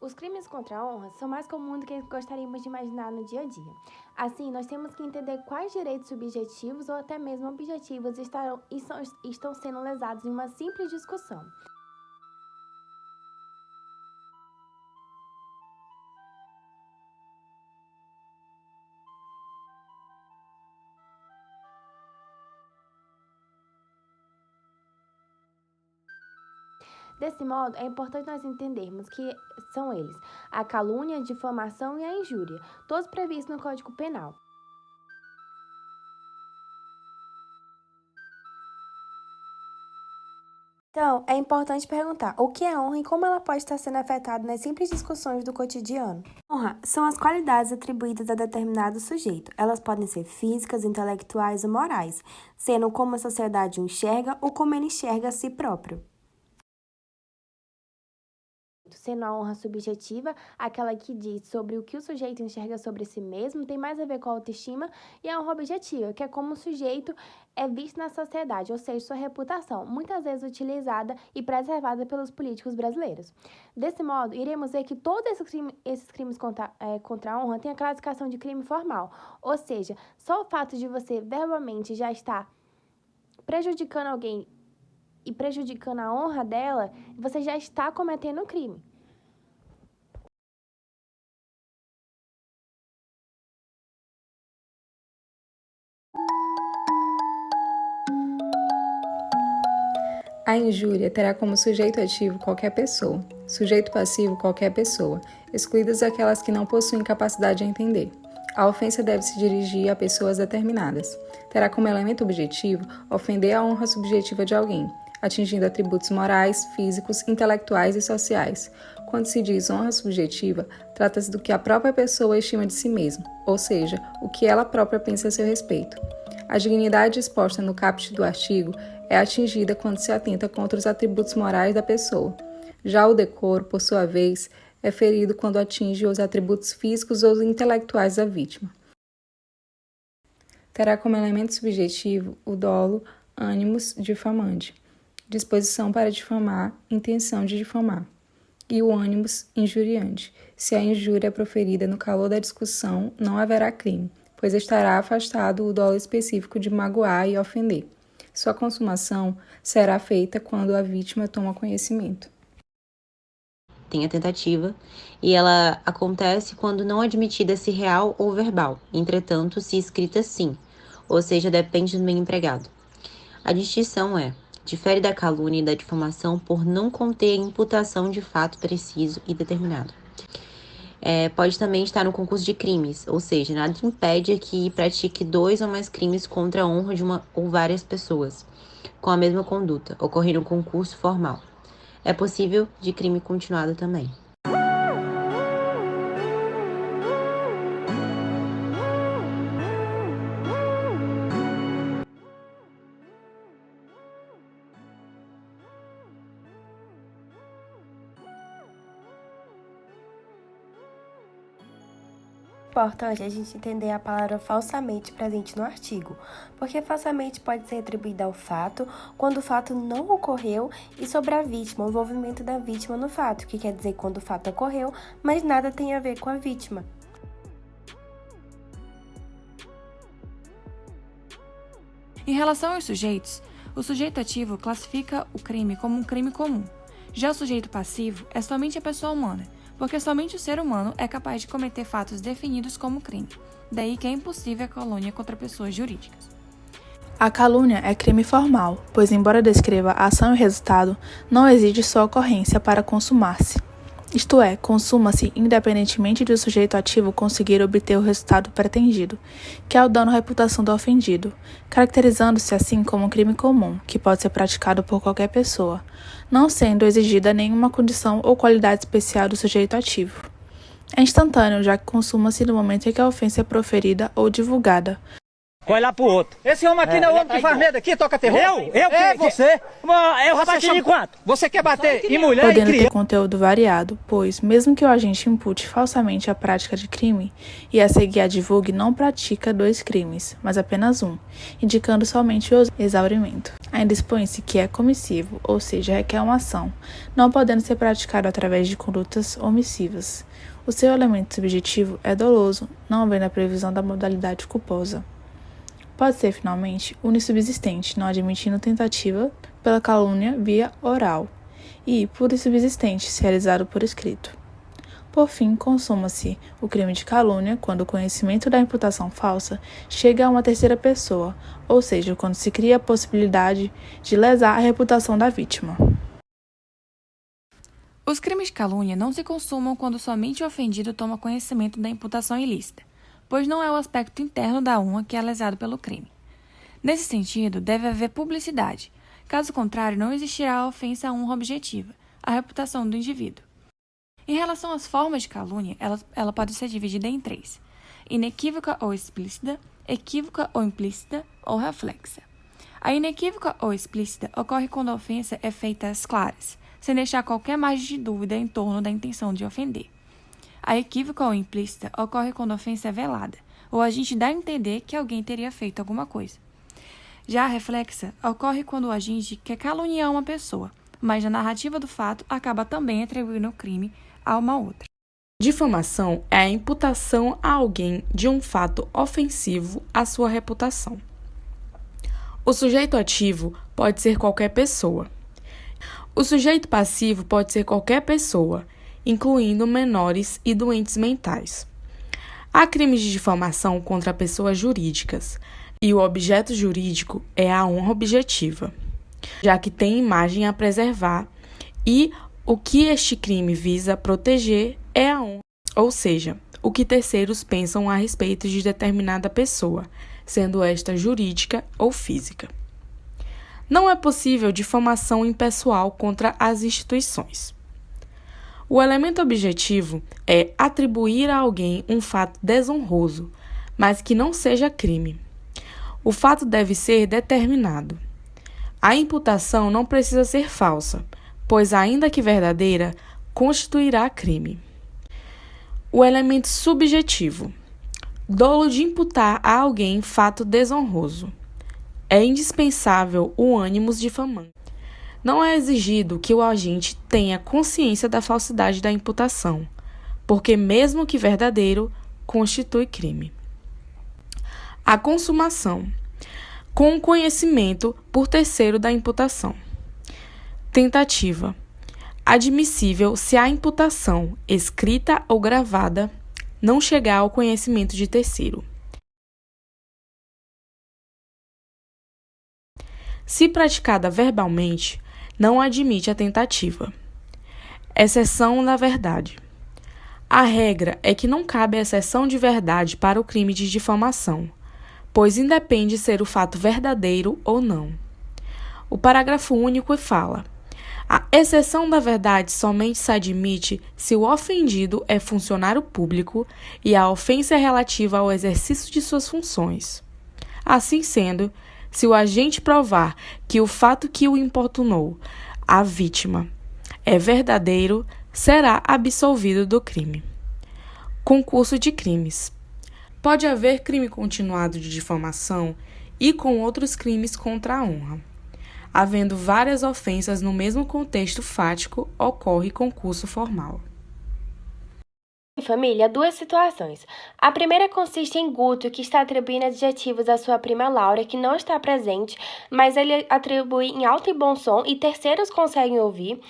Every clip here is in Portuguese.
Os crimes contra a honra são mais comuns do que gostaríamos de imaginar no dia a dia. Assim, nós temos que entender quais direitos subjetivos ou até mesmo objetivos estão sendo lesados em uma simples discussão. Desse modo, é importante nós entendermos que são eles a calúnia, a difamação e a injúria, todos previstos no Código Penal. Então, é importante perguntar o que é honra e como ela pode estar sendo afetada nas simples discussões do cotidiano. Honra são as qualidades atribuídas a determinado sujeito. Elas podem ser físicas, intelectuais ou morais, sendo como a sociedade o enxerga ou como ele enxerga a si próprio. Sendo a honra subjetiva, aquela que diz sobre o que o sujeito enxerga sobre si mesmo, tem mais a ver com a autoestima, e a honra objetiva, que é como o sujeito é visto na sociedade, ou seja, sua reputação, muitas vezes utilizada e preservada pelos políticos brasileiros. Desse modo, iremos ver que todos esses crimes contra a honra têm a classificação de crime formal, ou seja, só o fato de você verbalmente já estar prejudicando alguém e prejudicando a honra dela, você já está cometendo um crime. A injúria terá como sujeito ativo qualquer pessoa, sujeito passivo qualquer pessoa, excluídas aquelas que não possuem capacidade de entender. A ofensa deve se dirigir a pessoas determinadas. Terá como elemento objetivo ofender a honra subjetiva de alguém, atingindo atributos morais, físicos, intelectuais e sociais. Quando se diz honra subjetiva, trata-se do que a própria pessoa estima de si mesma, ou seja, o que ela própria pensa a seu respeito. A dignidade exposta no caput do artigo é atingida quando se atenta contra os atributos morais da pessoa. Já o decoro, por sua vez, é ferido quando atinge os atributos físicos ou intelectuais da vítima. Terá como elemento subjetivo o dolo, animus difamandi, disposição para difamar, intenção de difamar, e o animus injuriandi. Se a injúria é proferida no calor da discussão, não haverá crime, pois estará afastado o dolo específico de magoar e ofender. Sua consumação será feita quando a vítima toma conhecimento. Tem a tentativa, e ela acontece quando não admitida se real ou verbal, entretanto, se escrita sim, ou seja, depende do meio empregado. A distinção difere da calúnia e da difamação por não conter a imputação de fato preciso e determinado. Pode também estar no concurso de crimes, ou seja, nada impede que pratique 2 ou mais crimes contra a honra de uma ou várias pessoas, com a mesma conduta, ocorrendo um concurso formal. É possível de crime continuado também. Importante a gente entender a palavra falsamente presente no artigo, porque falsamente pode ser atribuída ao fato quando o fato não ocorreu e sobre a vítima, o envolvimento da vítima no fato, que quer dizer quando o fato ocorreu, mas nada tem a ver com a vítima. Em relação aos sujeitos, o sujeito ativo classifica o crime como um crime comum. Já o sujeito passivo é somente a pessoa humana, porque somente o ser humano é capaz de cometer fatos definidos como crime. Daí que é impossível a calúnia contra pessoas jurídicas. A calúnia é crime formal, pois embora descreva a ação e o resultado, não exige sua ocorrência para consumar-se. Isto é, consuma-se independentemente de o sujeito ativo conseguir obter o resultado pretendido, que é o dano à reputação do ofendido, caracterizando-se assim como um crime comum, que pode ser praticado por qualquer pessoa, não sendo exigida nenhuma condição ou qualidade especial do sujeito ativo. É instantâneo, já que consuma-se no momento em que a ofensa é proferida ou divulgada, Vai lá pro outro. Esse homem aqui não é o homem que faz medo aqui, toca terror? É você? Eu vou bater de quanto? Você quer bater em mulher e Podendo criança? ter conteúdo variado, pois, mesmo que o agente impute falsamente a prática de crime e a seguir a divulgue, não pratica 2 crimes, mas apenas um, indicando somente o exaurimento. Ainda expõe-se que é comissivo, ou seja, requer uma ação, não podendo ser praticado através de condutas omissivas. O seu elemento subjetivo é doloso, não havendo a previsão da modalidade culposa. Pode ser, finalmente, unissubsistente, não admitindo tentativa pela calúnia via oral, e plurissubsistente, se realizado por escrito. Por fim, consuma-se o crime de calúnia quando o conhecimento da imputação falsa chega a uma terceira pessoa, ou seja, quando se cria a possibilidade de lesar a reputação da vítima. Os crimes de calúnia não se consumam quando somente o ofendido toma conhecimento da imputação ilícita, pois não é o aspecto interno da honra que é lesado pelo crime. Nesse sentido, deve haver publicidade. Caso contrário, não existirá a ofensa à honra objetiva, a reputação do indivíduo. Em relação às formas de calúnia, ela pode ser dividida em 3: inequívoca ou explícita, equívoca ou implícita ou reflexa. A inequívoca ou explícita ocorre quando a ofensa é feita às claras, sem deixar qualquer margem de dúvida em torno da intenção de ofender. A equívoca ou implícita ocorre quando a ofensa é velada, ou a gente dá a entender que alguém teria feito alguma coisa. Já a reflexa ocorre quando o agente quer caluniar uma pessoa, mas na narrativa do fato acaba também atribuindo o crime a uma outra. Difamação é a imputação a alguém de um fato ofensivo à sua reputação. O sujeito ativo pode ser qualquer pessoa. O sujeito passivo pode ser qualquer pessoa, incluindo menores e doentes mentais. Há crimes de difamação contra pessoas jurídicas, e o objeto jurídico é a honra objetiva, já que tem imagem a preservar, e o que este crime visa proteger é a honra, ou seja, o que terceiros pensam a respeito de determinada pessoa, sendo esta jurídica ou física. Não é possível difamação impessoal contra as instituições. O elemento objetivo é atribuir a alguém um fato desonroso, mas que não seja crime. O fato deve ser determinado. A imputação não precisa ser falsa, pois, ainda que verdadeira, constituirá crime. O elemento subjetivo. Dolo de imputar a alguém fato desonroso. É indispensável o ânimos difamante. Não é exigido que o agente tenha consciência da falsidade da imputação, porque, mesmo que verdadeiro, constitui crime. A consumação, com o conhecimento por terceiro da imputação. Tentativa, admissível se a imputação, escrita ou gravada, não chegar ao conhecimento de terceiro. Se praticada verbalmente, não admite a tentativa. Exceção da verdade. A regra é que não cabe exceção de verdade para o crime de difamação, pois independe ser o fato verdadeiro ou não. O parágrafo único fala: a exceção da verdade somente se admite se o ofendido é funcionário público e a ofensa é relativa ao exercício de suas funções. Assim sendo, se o agente provar que o fato que o importunou, a vítima, é verdadeiro, será absolvido do crime. Concurso de crimes. Pode haver crime continuado de difamação e com outros crimes contra a honra. Havendo várias ofensas no mesmo contexto fático, ocorre concurso formal. Família, duas situações. A primeira consiste em Guto, que está atribuindo adjetivos à sua prima Laura, que não está presente, mas ele atribui em alto e bom som e terceiros conseguem ouvir.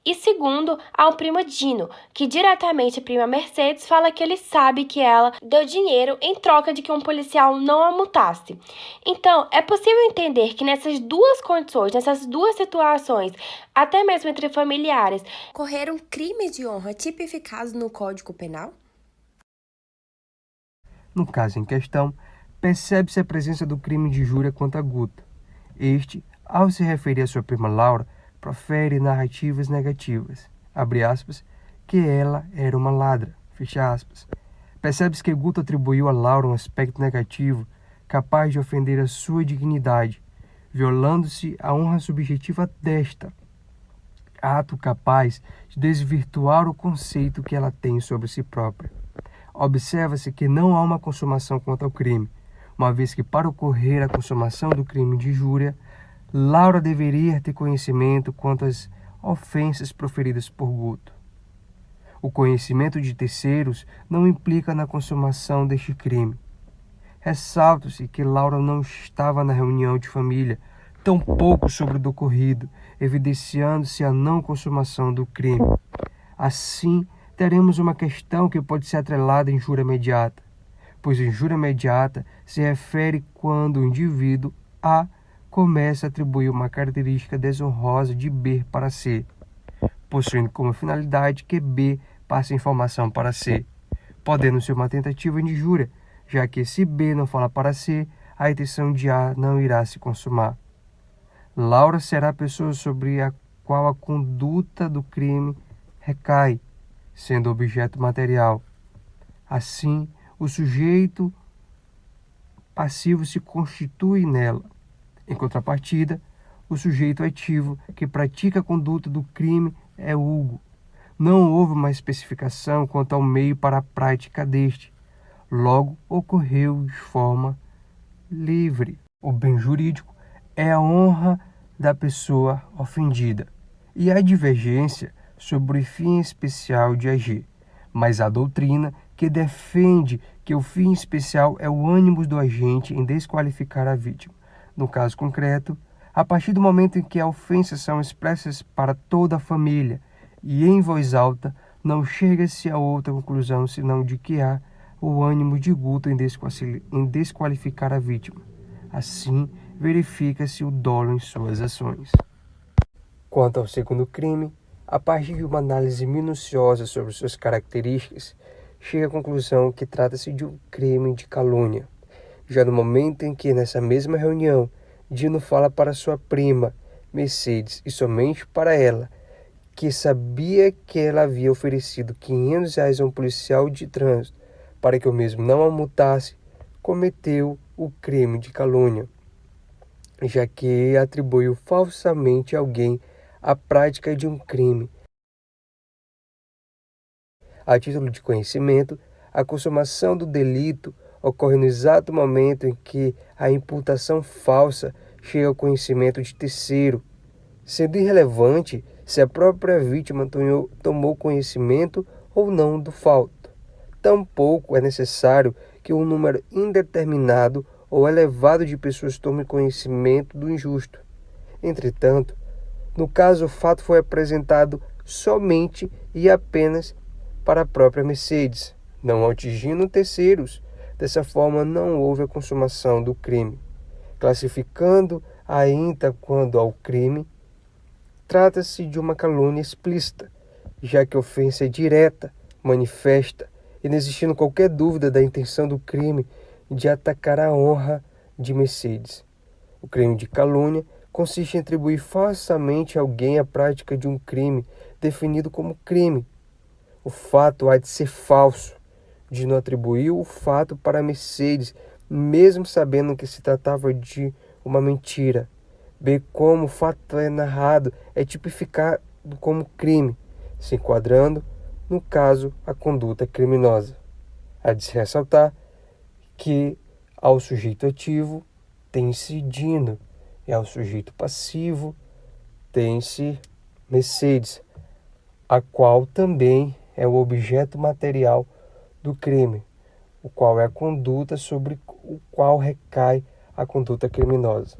E segundo, ao primo Dino, que diretamente a prima Mercedes fala que ele sabe que ela deu dinheiro em troca de que um policial não a multasse. Então, é possível entender que nessas duas condições, nessas duas situações, até mesmo entre familiares, ocorreram crimes de honra tipificados no Código Penal? No caso em questão, percebe-se a presença do crime de injúria contra Guto. Este, ao se referir à sua prima Laura, profere narrativas negativas, abre aspas, que ela era uma ladra, fecha aspas. Percebe-se que Guto atribuiu a Laura um aspecto negativo, capaz de ofender a sua dignidade, violando-se a honra subjetiva desta, ato capaz de desvirtuar o conceito que ela tem sobre si própria. Observa-se que não há uma consumação quanto ao crime, uma vez que para ocorrer a consumação do crime de injúria, Laura deveria ter conhecimento quanto às ofensas proferidas por Guto. O conhecimento de terceiros não implica na consumação deste crime. Ressalta-se que Laura não estava na reunião de família, tampouco sobre o ocorrido, evidenciando-se a não consumação do crime. Assim, teremos uma questão que pode ser atrelada à injúria imediata, pois a injúria imediata se refere quando o indivíduo A começa a atribuir uma característica desonrosa de B para C, possuindo como finalidade que B passe informação para C, podendo ser uma tentativa de injúria, já que se B não fala para C, a intenção de A não irá se consumar. Laura será a pessoa sobre a qual a conduta do crime recai, sendo objeto material. Assim, o sujeito passivo se constitui nela. Em contrapartida, o sujeito ativo que pratica a conduta do crime é Hugo. Não houve uma especificação quanto ao meio para a prática deste. Logo, ocorreu de forma livre. O bem jurídico é a honra da pessoa ofendida e a divergência sobre o fim especial de agir, mas a doutrina que defende que o fim especial é o ânimo do agente em desqualificar a vítima. No caso concreto, a partir do momento em que as ofensas são expressas para toda a família e em voz alta, não chega-se a outra conclusão senão de que há o ânimo de Guto em desqualificar a vítima. Assim, verifica-se o dolo em suas ações. Quanto ao segundo crime, a partir de uma análise minuciosa sobre suas características, chega à conclusão que trata-se de um crime de calúnia. Já no momento em que, nessa mesma reunião, Dino fala para sua prima, Mercedes, e somente para ela, que sabia que ela havia oferecido R$500 a um policial de trânsito para que o mesmo não a multasse, cometeu o crime de calúnia, já que atribuiu falsamente a alguém a prática de um crime. A título de conhecimento, a consumação do delito ocorre no exato momento em que a imputação falsa chega ao conhecimento de terceiro, sendo irrelevante se a própria vítima tomou conhecimento ou não do fato. Tampouco é necessário que um número indeterminado ou elevado de pessoas tome conhecimento do injusto. Entretanto, no caso, o fato foi apresentado somente e apenas para a própria Mercedes, não atingindo terceiros. Dessa forma, não houve a consumação do crime. Classificando ainda quando ao crime, trata-se de uma calúnia explícita, já que a ofensa é direta, manifesta, e não existindo qualquer dúvida da intenção do crime de atacar a honra de Mercedes. O crime de calúnia consiste em atribuir falsamente a alguém a prática de um crime definido como crime. O fato há de ser falso, de não atribuir o fato para Mercedes, mesmo sabendo que se tratava de uma mentira. Bem como o fato é narrado, é tipificado como crime, se enquadrando, no caso, a conduta criminosa. Há de se ressaltar que ao sujeito ativo tem-se Dino, e ao sujeito passivo tem-se Mercedes, a qual também é o objeto material do crime, o qual é a conduta sobre o qual recai a conduta criminosa.